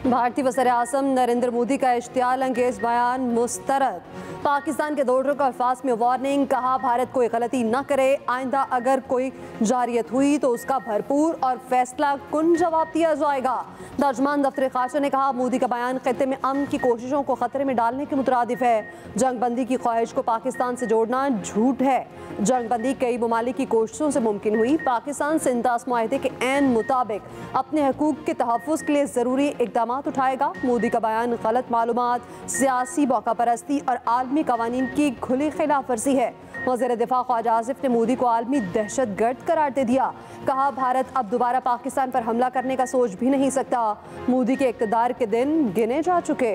भारतीय वज़ीर-ए-आज़म नरेंद्र मोदी का इश्तियाल अंगेज बयान मुस्तरद। पाकिस्तान के 2 रुक अल्फाज में वार्निंग, कहा भारत कोई गलती न करे, आइंदा अगर कोई जारियत हुई तो उसका भरपूर और फैसला कुन जवाब दिया जाएगा। तर्जमान दफ्तर खारजा ने कहा मोदी का बयान खित्ते में अमन की कोशिशों को खतरे में डालने के मुतरादिफ है। जंगबंदी की ख्वाहिश को पाकिस्तान से जोड़ना झूठ है। जंगबंदी कई ममालिक की कोशिशों से मुमकिन हुई। पाकिस्तान सिंतास मुआहदे के ऐन मुताबिक अपने हकूक के तहफ़्फ़ुज़ के लिए ज़रूरी इक़दाम उठाएगा। मोदी का बयान गलत मालूमात, सियासी मौका परस्ती और आलमी कवानीन की खुली खिलाफ वर्जी है। वज़ीर दिफा ख्वाजा आसिफ ने मोदी को आलमी दहशतगर्द करार दे दिया। कहा भारत अब दोबारा पाकिस्तान पर हमला करने का सोच भी नहीं सकता। मोदी के इक़्तिदार के दिन गिने जा चुके।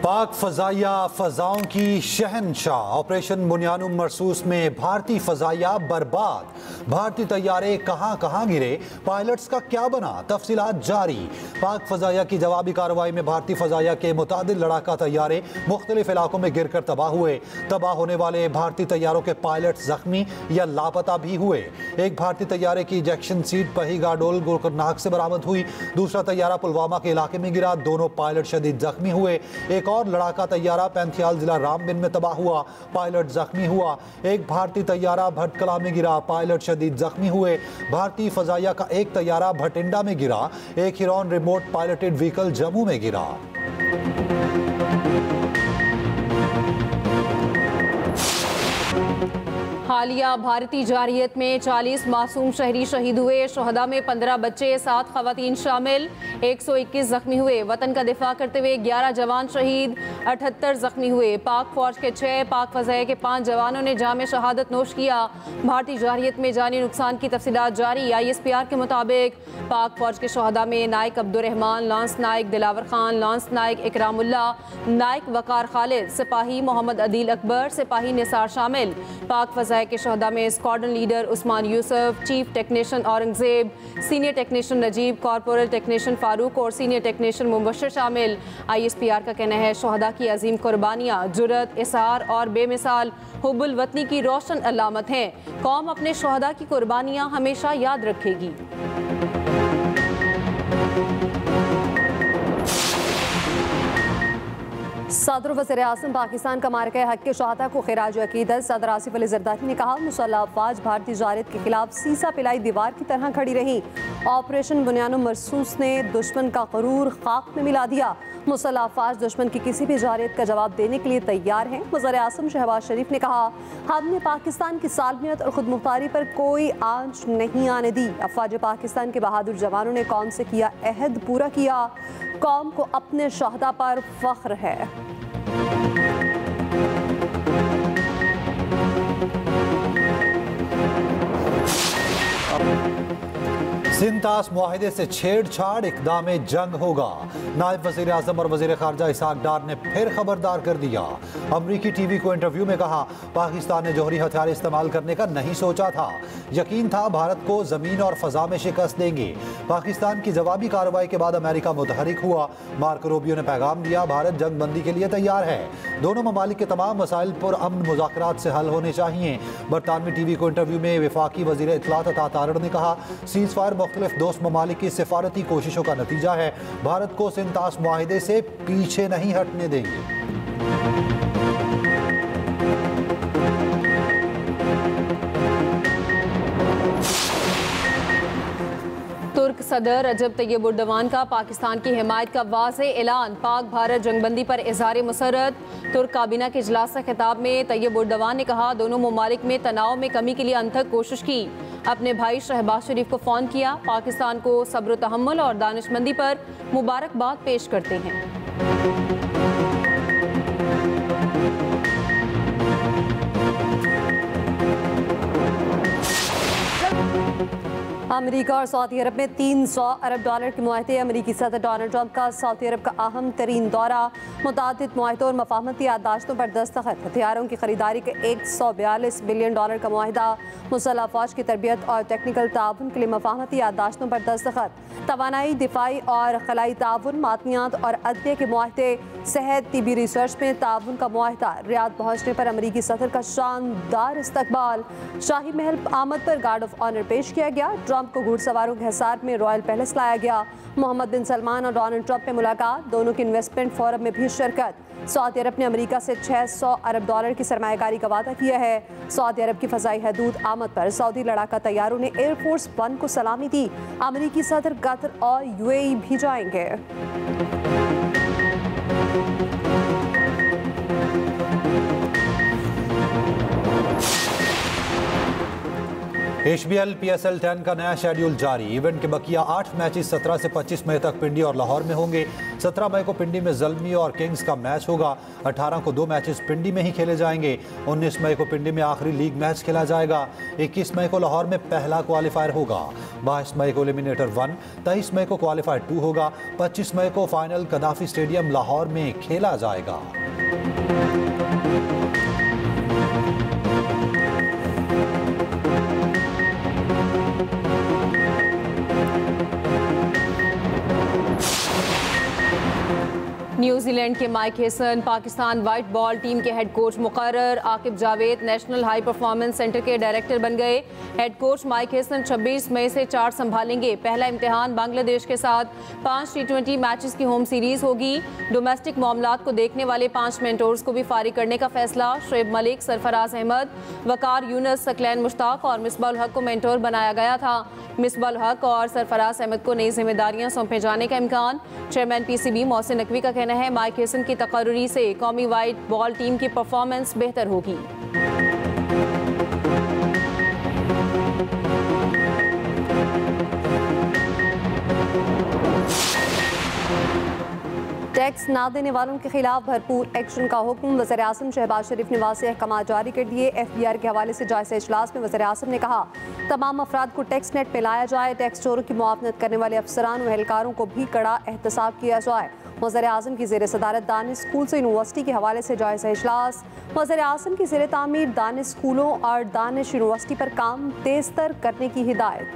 पाक फ़ज़ाइया फ़ज़ाओं की शहनशाह। ऑपरेशन बुनियानुम मरसूस में भारतीय फ़ज़ाइया बर्बाद। भारतीय तैयारे कहाँ कहाँ गिरे, पायलट्स का क्या बना, तफसीलात जारी। पाक फ़ज़ाइया की जवाबी कार्रवाई में भारतीय फ़ज़ाइया के मुतादिल लड़ाका तैयारे मुख्तलिफ इलाकों में गिर कर तबाह हुए। तबाह होने वाले भारतीय तैयारों के पायलट्स जख्मी या लापता भी हुए। एक भारतीय तैयारे की इजेक्शन सीट पहीगाडोल गोकरनाग से बरामद हुई। दूसरा तैयारा पुलवामा के इलाके में गिरा। दोनों पायलट शदीद जख्मी हुए। एक और लड़ाका तैयारा पैंथियाल जिला रामबिन में तबाह हुआ, पायलट जख्मी हुआ। एक भारतीय तैयारा भटकला में गिरा, पायलट शदीद जख्मी हुए। भारतीय फ़ज़ाइया का एक तैयारा भटिंडा में गिरा। एक heron remote piloted vehicle Jammu में गिरा। हालिया भारतीय जारियत में 40 मासूम शहरी शहीद हुए। शहदा में 15 बच्चे 7 ख़वातीन शामिल। 121 जख्मी हुए। वतन का दिफा करते हुए 11 जवान शहीद, 78 जख्मी हुए। पाक फौज के 6, पाक फ़ज़ाइया के 5 जवानों ने जाम शहादत नोश किया। भारतीय जारियत में जानी नुकसान की तफसीलात जारी। ISPR के मुताबिक पाक फौज के शहदा में नायक अब्दुर्रहमान, लांस नायक दिलावर खान, लांस नायक इकरामुल्ला, नायक वकार खालिद, सिपाही मोहम्मद अदील अकबर, सिपाही निसार शामिल। पाक फ़ज़ाइया के शहदा में squadron leader Usman Yusuf, chief technician Aurangzeb, senior technician Najib, corporal technician Farooq और सीनियर टेक्नीशियन मुबशर शामिल। ISPR का कहना है शहदा की अजीम कुर्बानियाँ जुर्रत, इसार और बेमिसाल हुब्बुल वतनी की रोशन अलामत हैं। कौम अपने शहदा की कुर्बानियाँ हमेशा याद रखेगी। सदर वज़ीर-ए-आज़म पाकिस्तान का मार्का हक के शहादा को खिराज अकीदत। सदर आसिफ अली ज़रदारी ने कहा मुसल्लह अफ़वाज भारतीय जारियत के खिलाफ सीसा पिलाई दीवार की तरह खड़ी रही। ऑपरेशन बुनियानुम मरसूस ने दुश्मन का गरूर खाक में मिला दिया। मुसल्लह अफ़वाज दुश्मन की किसी भी जारियत का जवाब देने के लिए तैयार हैं। वज़ीर-ए-आज़म शहबाज शरीफ ने कहा हमने पाकिस्तान की सालमियत और खुद मुख्तारी पर कोई आंच नहीं आने दी। अफ़वाज पाकिस्तान के बहादुर जवानों ने कौम से किया अहद पूरा किया। कौम को अपने शहदा पर फ़ख्र है। सिंतास मुआहिदे से छेड़छाड़ इक़दाम जंग होगा। नायब वज़ीर आज़म और वज़ीर ख़ारजा इसहाक़ डार ने फिर खबरदार कर दिया। अमरीकी TV को इंटरव्यू में कहा पाकिस्तान ने जौहरी हथियार इस्तेमाल करने का नहीं सोचा था, यकीन था भारत को ज़मीन और फ़ज़ा में शिकस्त देंगे। पाकिस्तान की जवाबी कार्रवाई के बाद अमेरिका मुतहरिक हुआ। मार्को रूबियो ने पैगाम दिया भारत जंग बंदी के लिए तैयार है। दोनों ममालिक के तमाम मसाइल पर अमन मुज़ाकरात से हल होने चाहिए। बरतानवी TV को इंटरव्यू में वफाकी वज़ीर इत्तलात अता तारड़ ने कहा सीज़ फायर मुख्तलिफ दोस्त ममालिक की सिफारती कोशिशों का नतीजा है। भारत को सिंतास मुआहिदे से पीछे नहीं हटने देंगे। तुर्क सदर रजब तैयब उर्दवान का पाकिस्तान की हिमायत का वाज़े ऐलान। पाक भारत जंगबंदी पर इज़हार मसरत। तुर्क काबीना के इजलास से खिताब में तैयब उर्दवान ने कहा दोनों ममालिक में तनाव में कमी के लिए अनथक कोशिश की। अपने भाई शहबाज शरीफ को फ़ोन किया। पाकिस्तान को सब्र तहम्मुल और दानिशमंदी पर मुबारकबाद पेश करते हैं। अमेरिका और सऊदी अरब में $300 अरब के मुआहदे। अमेरिकी सदर डोनाल्ड ट्रंप का सऊदी अरब का अहम तरीन दौरा। मुतादिद मुआहदों और मफाहमती याददाश्तों पर दस्तखत। हथियारों की खरीदारी के $142 बिलियन का मुआहदा। मुसल्लह फौज की तरबियत और टेक्निकल ताउन के लिए मफाहमती याददाश्तों पर दस्तखत। तवानाई, दिफाई और खलाई ताउन, मादनियात और अदविया के मुआहदे। सेहत, तिबी रिसर्च में ताउन का मुआहदा। रियाद पहुँचने पर अमरीकी सदर का शानदार इस्तकबाल। शाही महल आमद पर गार्ड ऑफ ऑनर पेश किया गया। ट्रंप को घुड़सवारों के हिसार में रॉयल पैलेस लाया गया। मोहम्मद बिन सलमान और डोनाल्ड ट्रंप में मुलाकात। दोनों की इन्वेस्टमेंट फोरम में भी शिरकत। सऊदी अरब ने अमेरिका से $600 अरब की सरमायाकारी का वादा किया है। सऊदी अरब की फ़ज़ाई हदूद आमद पर सऊदी लड़ाका तैयारों ने एयरफोर्स 1 को सलामी दी। अमेरिकी सदर कतर और UAE भी जाएंगे। HBL PSL 10 का नया शेड्यूल जारी। इवेंट के बकिया 8 मैचेस 17 से 25 मई तक पिंडी और लाहौर में होंगे। 17 मई को पिंडी में ज़ल्मी और किंग्स का मैच होगा। 18 को 2 मैचेस पिंडी में ही खेले जाएंगे। 19 मई को पिंडी में आखिरी लीग मैच खेला जाएगा। 21 मई को लाहौर में पहला क्वालिफायर होगा। 22 मई को एलिमिनेटर 1, 23 मई को क्वालिफायर 2 होगा। 25 मई को फाइनल कदाफी स्टेडियम लाहौर में खेला जाएगा। न्यूजीलैंड के Mike Hesson Pakistan white ball team के हेड कोच मुकर्रर। Aqib Javed national high performance centre के डायरेक्टर बन गए। हेड कोच माइक हेसन 26 मई से चार्ज संभालेंगे। पहला इम्तिहान बांग्लादेश के साथ 5 T20 मैचेस की होम सीरीज होगी। डोमेस्टिक मामलात को देखने वाले 5 मेंटोर्स को भी फारिग करने का फैसला। शुएब मलिक, सरफराज अहमद, वकार यूनुस, सकलैन मुश्ताक और मिसबाह हक को मेंटोर बनाया गया था। मिसबाह हक और सरफराज अहमद को नई जिम्मेदारियां सौंपे जाने का इम्कान। चेयरमैन PCB मोहसिन नकवी का कहना है माइक हेसन की तकर्रुरी से कौमी वाइट बॉल टीम की परफॉर्मेंस बेहतर होगी। टैक्स ना देने वालों के खिलाफ भरपूर एक्शन का हुक्म। वज़ीर आज़म शहबाज शरीफ ने वाज़ेह अहकाम जारी कर दिए। FBR के हवाले से जायज़ा इजलास में वज़ीर आज़म ने कहा तमाम अफराद को टैक्स नेट पे लाया जाए। टैक्स चोरों की मुआवनत करने वाले अफसरान और एहलकारों को भी कड़ा एहतसाब किया जाए। वज़ीर आज़म की ज़ेर सदारत दानिश स्कूल से यूनिवर्सिटी के हवाले से जायज़ा इजलास। वज़ीर आज़म की ज़ेर तामीर दानिश स्कूलों और दानिश यूनिवर्सिटी पर काम तेज़ तर करने की हिदायत।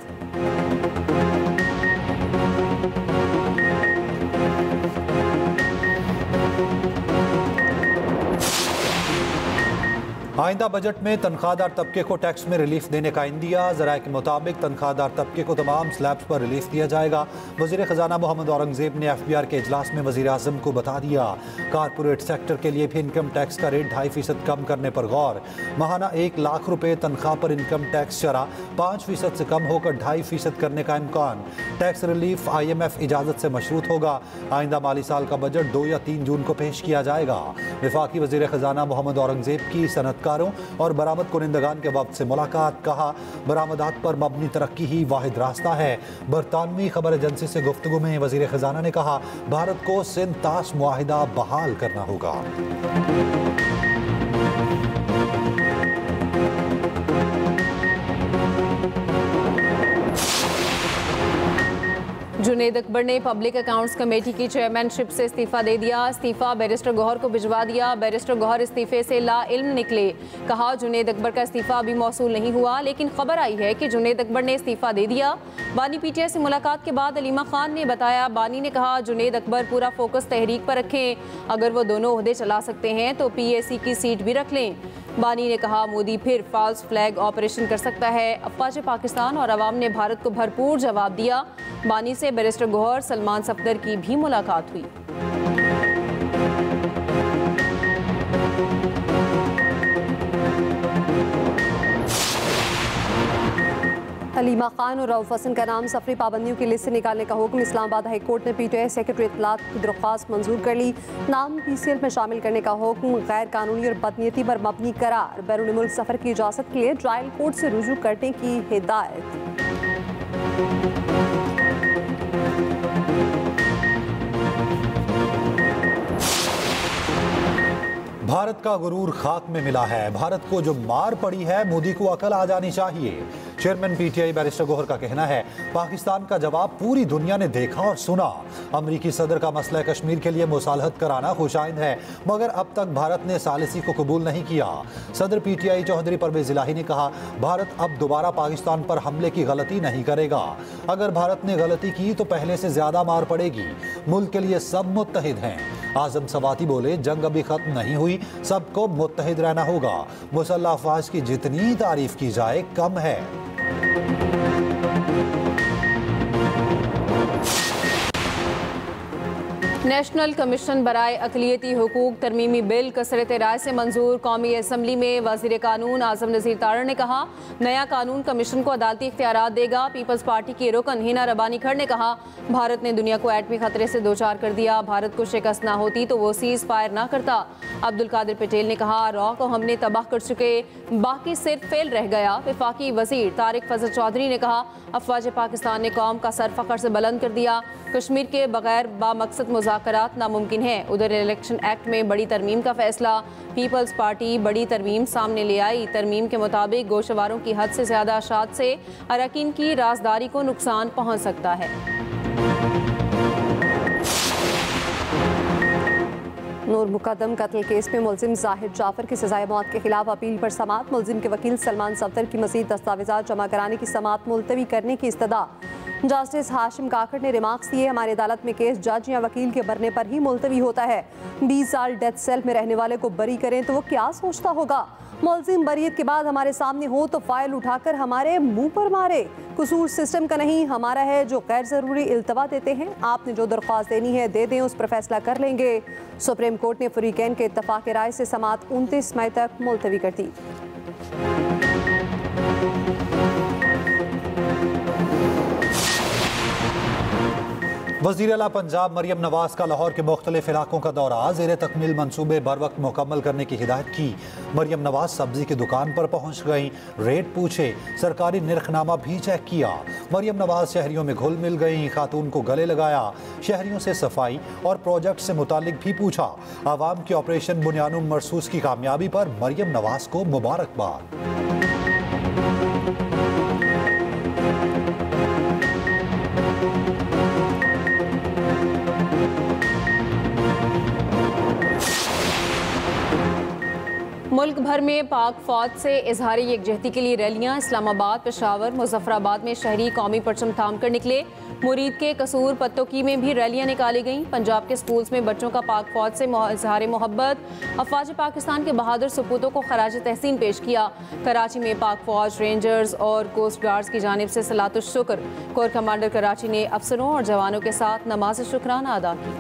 आइंदा बजट में तनख्वाहदार तबके को टैक्स में रिलीफ देने का इंदिया। ज़राए के मुताबिक तनख्वाहदार तबके को तमाम स्लैब्स पर रिलीफ दिया जाएगा। वज़ीर ख़जाना मोहम्मद औरंगज़ेब ने FBR के इजलास में वज़ीर आज़म को बता दिया। कारपोरेट सेक्टर के लिए भी इनकम टैक्स का रेट 2.5% कम करने पर गौर। माहाना 1 लाख रुपये तनख्वाह पर इनकम टैक्स शरह 5% से कम होकर 2.5% करने का इम्कान। टैक्स रिलीफ IMF इजाज़त से मशरूत होगा। आइंदा माली साल का बजट 2 या 3 जून को पेश किया जाएगा। वफाकी वज़ीर ख़जाना मोहम्मद औरंगज़ेब की सनत और बरामद कुनिंदगान के वक्त से मुलाकात। कहा बरामदात पर मबनी तरक्की ही वाहिद रास्ता है। बरतानवी खबर एजेंसी से गुफ्तगू में वज़ीर ख़जाना ने कहा भारत को सिंध-ताश मुआहिदा बहाल करना होगा। जुनेद अकबर ने पब्लिक अकाउंट्स कमेटी की चेयरमैनशिप से इस्तीफा दे दिया। इस्तीफा बैरिस्टर गौहर को भिजवा दिया। बैरिस्टर गौहर इस्तीफे से ला इल्म निकले। कहा जुनेद अकबर का इस्तीफा अभी मौसूल नहीं हुआ, लेकिन खबर आई है कि जुनेद अकबर ने इस्तीफा दे दिया। बानी PTI से मुलाकात के बाद अलीमा खान ने बताया बानी ने कहा जुनेद अकबर पूरा फोकस तहरीक पर रखें। अगर वो दोनों ओहदे चला सकते हैं तो PAC की सीट भी रख लें। बानी ने कहा मोदी फिर फॉल्स फ्लैग ऑपरेशन कर सकता है। अफवाज पाकिस्तान और अवाम ने भारत को भरपूर जवाब दिया। बानी से बैरिस्टर गौहर, सलमान सफदर की भी मुलाकात हुई। अलीमा खान और रऊफ हसन का नाम सफरी पाबंदियों की लिस्ट से निकालने का हुक्म। इस्लामाबाद हाई कोर्ट ने PTI सेक्रेटरी इत्तलात की दरख्वास्त मंजूर कर ली। नाम PCL में शामिल करने का हुक्म। गैर कानूनी और बदनीयती पर मबनी करार। बैरून मुल्क सफर की इजाज़त के लिए ट्रायल कोर्ट से रुजू करने की हिदायत। भारत का गुरूर खाक में मिला है। भारत को जो मार पड़ी है, मोदी को अकल आ जानी चाहिए। चेयरमैन पीटीआई बैरिस्टर गौहर का कहना है, पाकिस्तान का जवाब पूरी दुनिया ने देखा और सुना। अमरीकी सदर का मसला कश्मीर के लिए मुसालहत कराना खुशाइंद है, मगर अब तक भारत ने सालिसी को कबूल नहीं किया। सदर पीटीआई चौधरी परवेज इलाही ने कहा, भारत अब दोबारा पाकिस्तान पर हमले की गलती नहीं करेगा। अगर भारत ने गलती की तो पहले से ज्यादा मार पड़ेगी। मुल्क के लिए सब मुत्तहिद हैं। आजम सवाती बोले, जंग अभी खत्म नहीं हुई, सबको मुत्तहिद रहना होगा। मुसल्लह अफवाज की जितनी तारीफ की जाए कम है। नेशनल कमीशन बराए अक़लियती हुकूक तरमीमी बिल कसरत राय से मंजूर। कौमी असम्बली में वज़ीर कानून आज़म नज़ीर तारड़ ने कहा, नया कानून कमीशन को अदालती इख्तियारात देगा। पीपल्स पार्टी के रुकन हिना रबानी खड़ ने कहा, भारत ने दुनिया को एटमी खतरे से दो चार कर दिया। भारत को शिकस्त ना होती तो वो सीज फायर ना करता। अब्दुल कादिर पटेल ने कहा, रॉ को हमने तबाह कर चुके, बाकी सिर्फ फेल रह गया। वफाकी वजीर तारिक फजल चौधरी ने कहा, अफवाज पाकिस्तान ने कौम का सर फख्र से बुलंद कर दिया। कश्मीर के बगैर बामकसद मुज़ाकरात नामुमकिन है। उधर इलेक्शन एक्ट में बड़ी तरमीम का फैसला। पीपल्स पार्टी बड़ी तरमीम सामने ले आई। तरमीम के मुताबिक गोशवारों की हद से ज़्यादा अशात से अरकान की राजदारी को नुकसान पहुँच सकता है। नूर मुकदम कत्ल केस में मुलजिम जाहिर जाफर की सजाए मौत के खिलाफ अपील पर समाअत। मुलजिम के वकील सलमान सफदर की मजीद दस्तावेजात जमा कराने की समाअत मुलतवी करने की इस्तदा। जस्टिस हाशिम काकड़ ने रिमार्क्स दिए, हमारी अदालत में केस जज या वकील के मरने पर ही मुलतवी होता है। 20 साल डेथ सेल में रहने वाले को बरी करें तो वो क्या सोचता होगा। मुलजिम बरीयत के बाद हमारे सामने हो तो फाइल उठाकर हमारे मुंह पर मारे। कसूर सिस्टम का नहीं, हमारा है जो गैर जरूरी इल्तवा देते हैं। आपने जो दरख्वास्त देनी है दे दें, उस पर फैसला कर लेंगे। सुप्रीम कोर्ट ने फरीकैन के इत्तफाक राय से समाअत 29 मई तक मुलतवी कर दी। वज़ीर आला पंजाब मरियम नवाज का लाहौर के मुख्तलिफ इलाकों का दौरा। ज़ेरे तकमील मनसूबे बर वक्त मुकम्मल करने की हिदायत की। मरियम नवाज सब्जी की दुकान पर पहुंच गईं, रेट पूछे, सरकारी निर्खनामा भी चेक किया। मरियम नवाज शहरियों में घुल मिल गईं, खातून को गले लगाया, शहरियों से सफाई और प्रोजेक्ट से मुतालिक भी पूछा। आवाम की ऑपरेशन बुनियानुम मरसूस की कामयाबी पर मरियम नवाज को मुबारकबाद। मुल्क भर में पाक फौज से इजहार यकजहती के लिए रैलियां। इस्लामाबाद, पेशावर, मुजफ्फराबाद में शहरी कौमी परचम थाम कर निकले। मुरीद के कसूर पत्तोकी में भी रैलियां निकाली गईं। पंजाब के स्कूल्स में बच्चों का पाक फौज से इजहार मोहब्बत। अफवाज पाकिस्तान के बहादुर सपूतों को खराज तहसीन पेश किया। कराची में पाक फौज, रेंजर्स और कोस्ट गार्ड्स की जानिब से सलातुल शुक्र। कोर कमांडर कराची ने अफसरों और जवानों के साथ नमाज शुक्राना अदा की।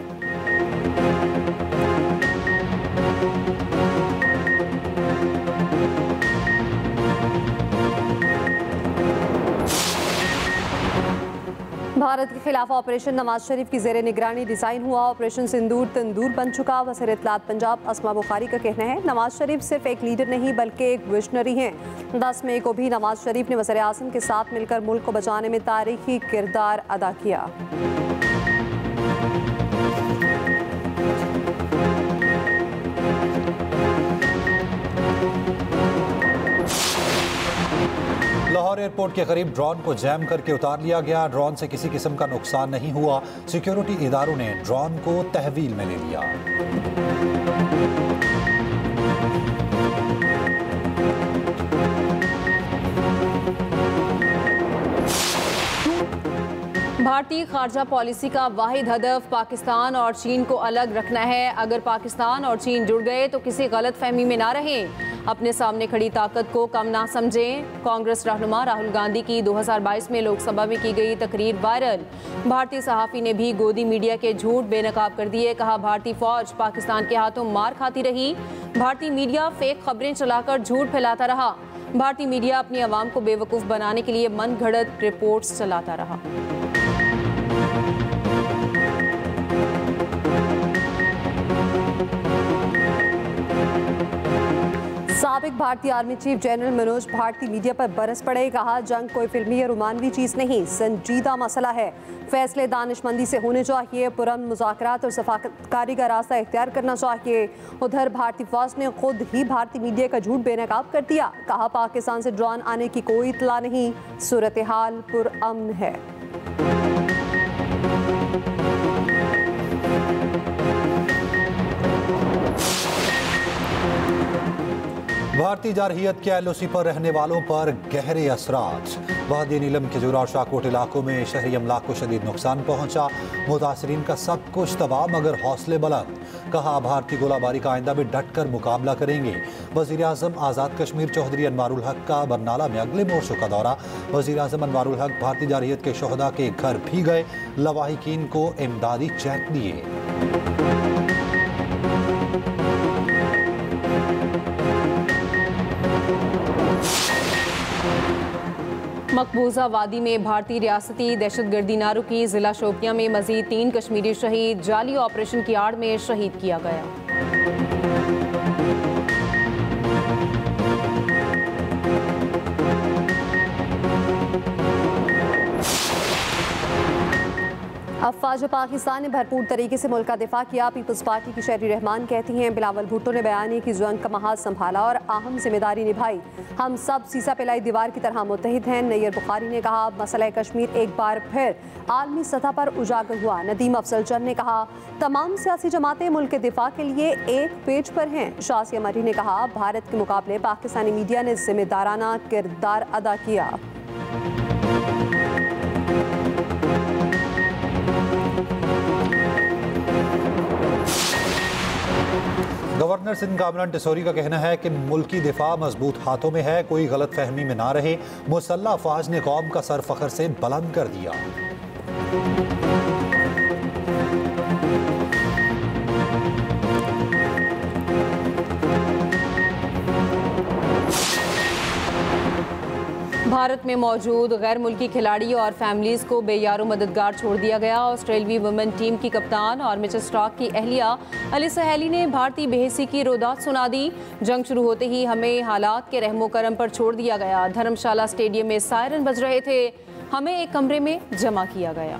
भारत के खिलाफ ऑपरेशन नवाज शरीफ की जेर निगरानी डिजाइन हुआ। ऑपरेशन सिंदूर तंदूर बन चुका। वज़ीर इत्तलात पंजाब अस्मा बुखारी का कहना है, नवाज शरीफ सिर्फ एक लीडर नहीं बल्कि एक विजनरी हैं। 10 मई को भी नवाज शरीफ ने वज़ीर आज़म के साथ मिलकर मुल्क को बचाने में तारीखी किरदार अदा किया। लाहौर एयरपोर्ट के करीब ड्रोन को जैम करके उतार लिया गया। ड्रोन से किसी किस्म का नुकसान नहीं हुआ। सिक्योरिटी इदारों ने ड्रोन को तहवील में ले लिया। भारतीय खारजा पॉलिसी का वाहिद हदफ पाकिस्तान और चीन को अलग रखना है। अगर पाकिस्तान और चीन जुड़ गए तो किसी गलत फहमी में ना रहें, अपने सामने खड़ी ताकत को कम ना समझें। कांग्रेस रहनुमा राहुल गांधी की 2022 में लोकसभा में की गई तकरीर वायरल। भारतीय सहाफ़ी ने भी गोदी मीडिया के झूठ बेनकाब कर दिए। कहा, भारतीय फौज पाकिस्तान के हाथों मार खाती रही। भारतीय मीडिया फेक खबरें चलाकर झूठ फैलाता रहा। भारतीय मीडिया अपनी आवाम को बेवकूफ़ बनाने के लिए मन घड़त रिपोर्ट्स चलाता रहा। साबिक भारतीय आर्मी चीफ जनरल मनोज भारती मीडिया पर बरस पड़े। कहा, जंग कोई फिल्मी या रोमानवी चीज नहीं, संजीदा मसला है। फैसले दानिशमंदी से होने चाहिए। पुरअमन मुज़ाकरात और सफाकतकारी का रास्ता इख्तियार करना चाहिए। उधर भारतीय फौज ने खुद ही भारतीय मीडिया का झूठ बेनकाब कर दिया। कहा, पाकिस्तान से ड्रोन आने की कोई इत्तला नहीं, सूरत हाल पुरअमन है। भारतीय जारहियत के LOC पर रहने वालों पर गहरे असरात। वादी नीलम खजूरा और शाहकोट इलाकों में शहरी अमलाक को शदीद नुकसान पहुंचा। मुतासरीन का सब कुछ तबाह मगर हौसले बुलंद। कहा, भारतीय गोलाबारी का आइंदा भी डट कर मुकाबला करेंगे। वज़ीर आज़म आज़ाद कश्मीर चौधरी अनवारुल हक का बरनाला में अगले मोर्चों का दौरा। वज़ीर आज़म अनवारुल हक भारतीय जारहियत के शोहदा के घर भी गए। लवाहिकीन को इमदादी चेक दिए। मकबूजा वादी में भारतीय रियासती दहशतगर्दी ना रुकी। जिला शोपियां में मजीद 3 कश्मीरी शहीद। जाली ऑपरेशन की आड़ में शहीद किया गया। अफवाज पाकिस्तान ने भरपूर तरीके से मुल्क का दिफा किया। पीपल्स पार्टी की शहरी रहमान कहती हैं, बिलावल भुट्टो ने बयानी की जंग का महाज संभाला और अहम जिम्मेदारी निभाई। हम सब सीसा पिलाई दीवार की तरह मुत्तहिद हैं। नैयर बुखारी ने कहा, मसला कश्मीर एक बार फिर आलमी सतह पर उजागर हुआ। नदीम अफजल चंद ने कहा, तमाम सियासी जमातें मुल्क के दिफा के लिए एक पेज पर हैं। शासिया मरी ने कहा, भारत के मुकाबले पाकिस्तानी मीडिया ने जिम्मेदाराना किरदार अदा किया। गवर्नर सिंध कामरान टिसोरी का कहना है कि मुल्की दिफा मजबूत हाथों में है, कोई गलत फहमी में ना रहे। मुसल्लह अफवाज ने कौम का सर फखर से बुलंद कर दिया। भारत में मौजूद गैर मुल्की खिलाड़ी और फैमिलीज को बेयारो मददगार छोड़ दिया गया। ऑस्ट्रेलवी वुमेन टीम की कप्तान और मिचेल स्टार्क की अहलिया अली सहेली ने भारतीय बेहसी की रोदात सुना दी। जंग शुरू होते ही हमें हालात के रहमो करम पर छोड़ दिया गया। धर्मशाला स्टेडियम में सायरन बज रहे थे, हमें एक कमरे में जमा किया गया।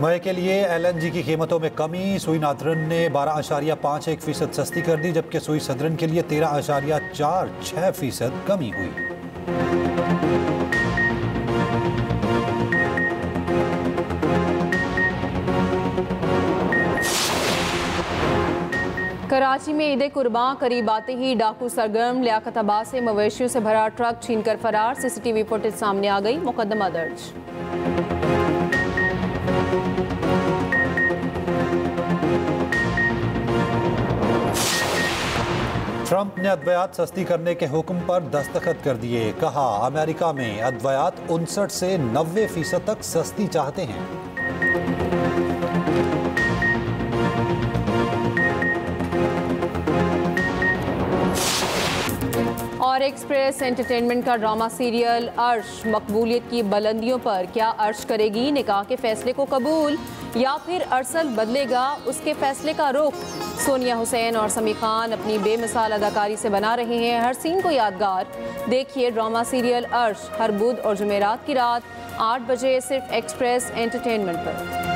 मई के लिए LNG की कीमतों में कमी। सुई नादरन ने 12.51% सस्ती कर दी, जबकि सुई सदरन के लिए 13.46% कमी हुई। कराची में ईद कुर्बान करीब आते ही डाकू सरगर्म। लियाकताबाद से मवेशियों से भरा ट्रक छीनकर फरार। CCTV फुटेज सामने आ गई, मुकदमा दर्ज। ट्रंप ने अद्वियात सस्ती करने के हुक्म पर दस्तखत कर दिए। कहा, अमेरिका में अद्वियात 59 से 90% तक सस्ती चाहते हैं। और एक्सप्रेस एंटरटेनमेंट का ड्रामा सीरियल अर्श मकबूलियत की बुलंदियों पर। क्या अर्श करेगी निकाह के फैसले को कबूल या फिर अरसल बदलेगा उसके फैसले का रुख? सोनिया हुसैन और समी खान अपनी बेमिसाल अदाकारी से बना रहे हैं हर सीन को यादगार। देखिए ड्रामा सीरियल अर्श हर बुध और जुमेरात की रात 8 बजे सिर्फ एक्सप्रेस एंटरटेनमेंट पर।